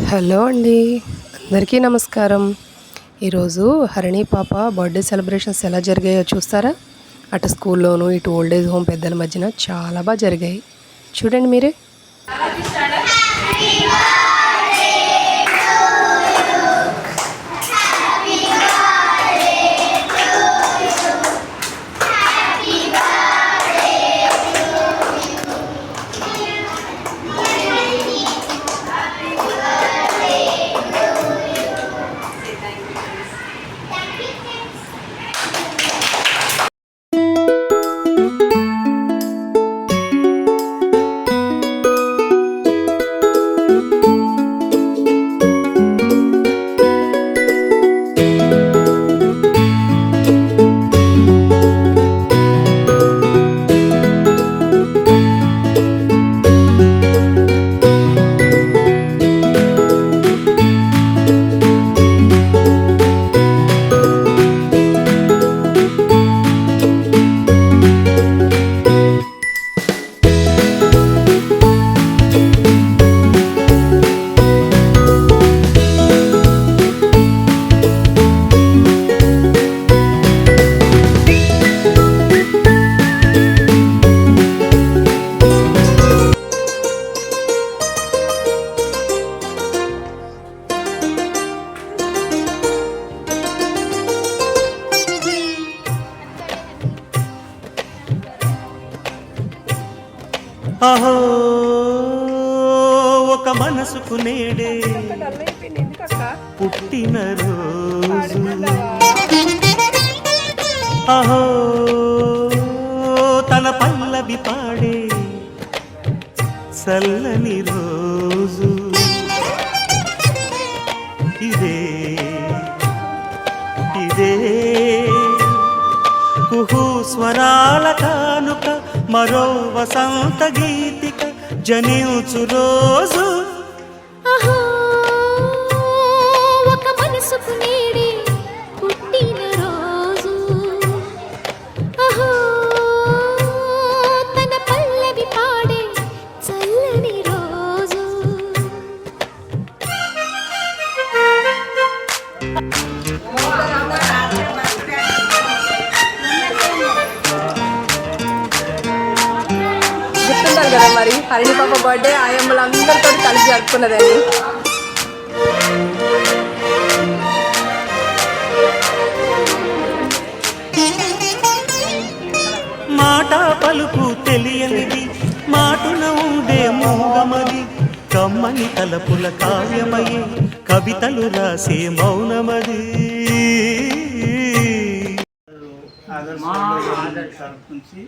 Hello అండి, అందరికీ నమస్కారం. ఈరోజు హరిణి పాప బర్త్డే సెలబ్రేషన్స్ ఎలా జరిగాయో చూస్తారా? అటు స్కూల్లోనూ ఇటు ఓల్డేజ్ హోమ్ పెద్దల మధ్యన చాలా బాగా జరిగాయి. చూడండి మీరే. అహో ఒక మనసుకు నేడే పుట్టినరోజు, అహో తన పల్లవి పాడే చల్లని రోజు, ఇదే ఇదే కుహు స్వరాల కానుక, మరో వసంత గీతిక జనించు రోజు. అహో ఒక మనసుకు నేడే పుట్టిన రోజు, అహో తన పల్లవి పాడే చల్లని రోజు. గుర్తున్నారు కదా మరి హరిణి పాప బర్త్డే ఆయమ్మలందరితో కలిసి జరుపుకున్నదండి. మాట పలుకు తెలియనిది, మాటున ఉండే మూగమది, కమ్మని తలపుల కావ్యమయ్యే కవితలు రాసే మౌనమది. మా ఆదర్శ తరఫు నుంచి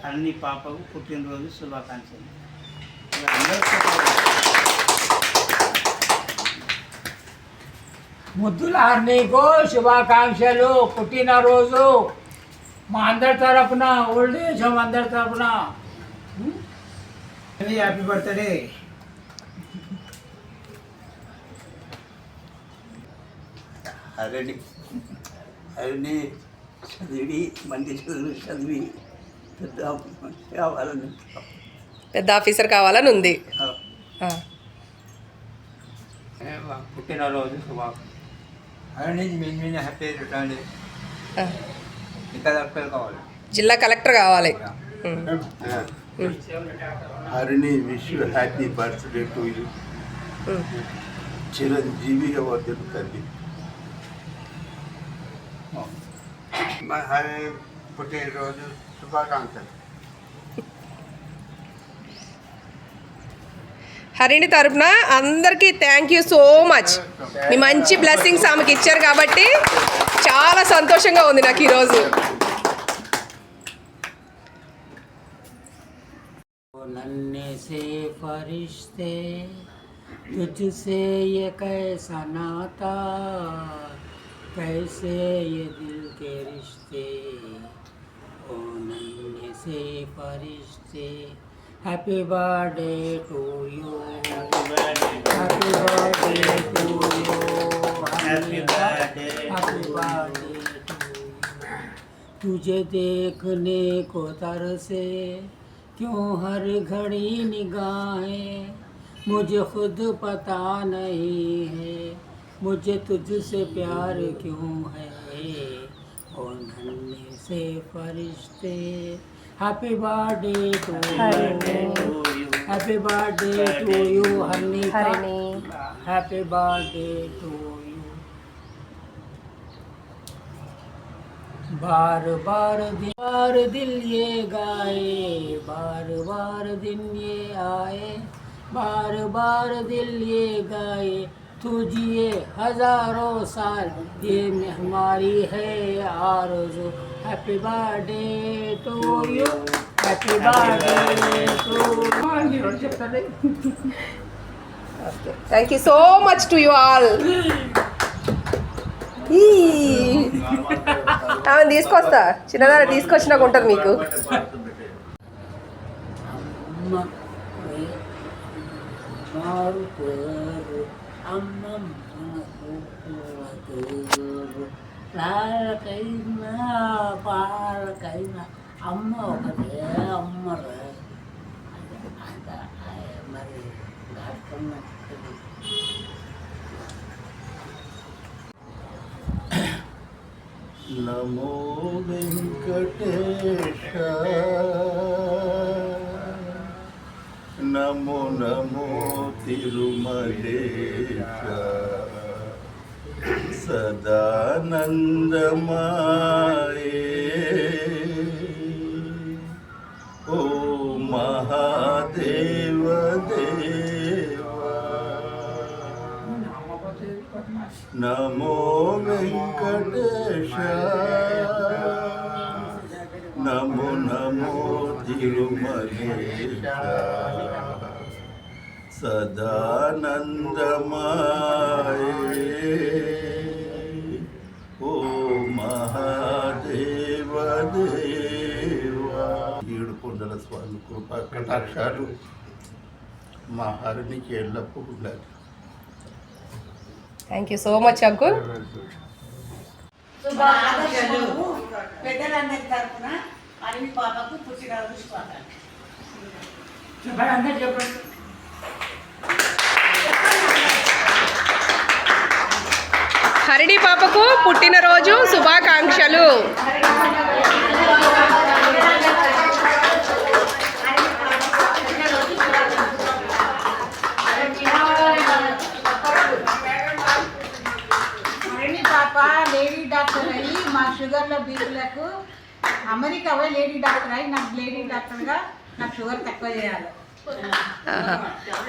హరిణి పాపకు పుట్టినరోజు శుభాకాంక్షలు. ముద్దుల హరిణికు శుభాకాంక్షలు, పుట్టినరోజు మా అందరి తరపున, ఓల్డ్ ఏజ్ హోమ్ అందరి తరపున హ్యాపీ బర్త్డే. హరిణి హరిణి చదివి మంచి చదివి కావాలని పెద్ద ఆఫీసర్ కావాలని ఉంది. పుట్టినరోజు శుభాకాంక్షలు. Harini many happy return. ఇంకా తక్కువ కావాలి, జిల్లా కలెక్టర్ కావాలి. Harini wish you happy birthday to you, చిరంజీవిగా వర్ధను తల్లి. హరిణి పుట్టినరోజు శుభాకాంక్షలు. హరిణి తరపున అందరికీ థ్యాంక్ యూ సో మచ్. మీ మంచి బ్లెస్సింగ్స్ ఆమెకి ఇచ్చారు కాబట్టి చాలా సంతోషంగా ఉంది నాకు ఈరోజు. नन्हे से फरिश्ते तुझसे ये कैसा नाता, कैसे ये दिल के रिश्ते, ओ नन्हे से फरिश्ते. Happy birthday to you, happy birthday to you, happy birthday to you. तुझे देखने को तरसे क्यों हर घड़ी निगाहें, मुझे खुद पता नहीं है मुझे तुझसे प्यार क्यों है ओ नन्हे से फरिश्ते happy birthday to you happy birthday to you honey happy birthday to you बार बार दिल ये गाए बार दिन ये आए बार दिल ये गाए तू जिए हजारों साल ये हमारी है आरज़ू happy birthday to you happy birthday to thank you so much to you all. ఆమె తీసుకొస్తా, చిన్నదాన్ని తీసుకొచ్చినాక ఉంటుంది మీకు. పాలకైనా అమ్మ ఒకటే అమ్మ మరి నమో వెంకటేశ నమో నమో తిరుమలేశ సదానందమాయే ఓ మహాదేవ దేవా నమో వెంకటేశ నమో నమో తిరుమలేశ సదానందమాయే ఓ మహాదేవ దేవా. ఏడుకొండల స్వామి కృపా కటాక్షాలు మా హరినికి ఎల్లప్పుడూ ఉండాలి. Thank you so much uncle. పెద్దలందరి తరఫున అన్ని పాపకు పుట్టినరోజు శుభాకాంక్షలు. చెప్పండి. హరిణి పాపకు పుట్టినరోజు శుభాకాంక్షలు. పాప లేడీ డాక్టర్ అయ్యి మా షుగర్ల బీపీలకు అమెరికా పోయి లేడీ డాక్టర్ అయ్యి నాకు లేడీ డాక్టర్గా నాకు షుగర్ తక్కువ చేయాలి.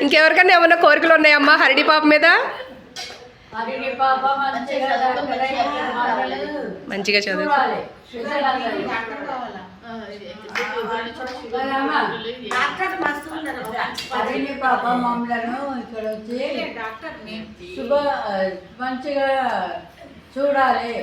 ఇంకెవరికైనా ఏమన్నా కోరికలు ఉన్నాయమ్మా హరిణి పాప మీద? మంచిగా చదువు. పాప మమ్మలను ఇక్కడ వచ్చి మంచిగా చూడాలి.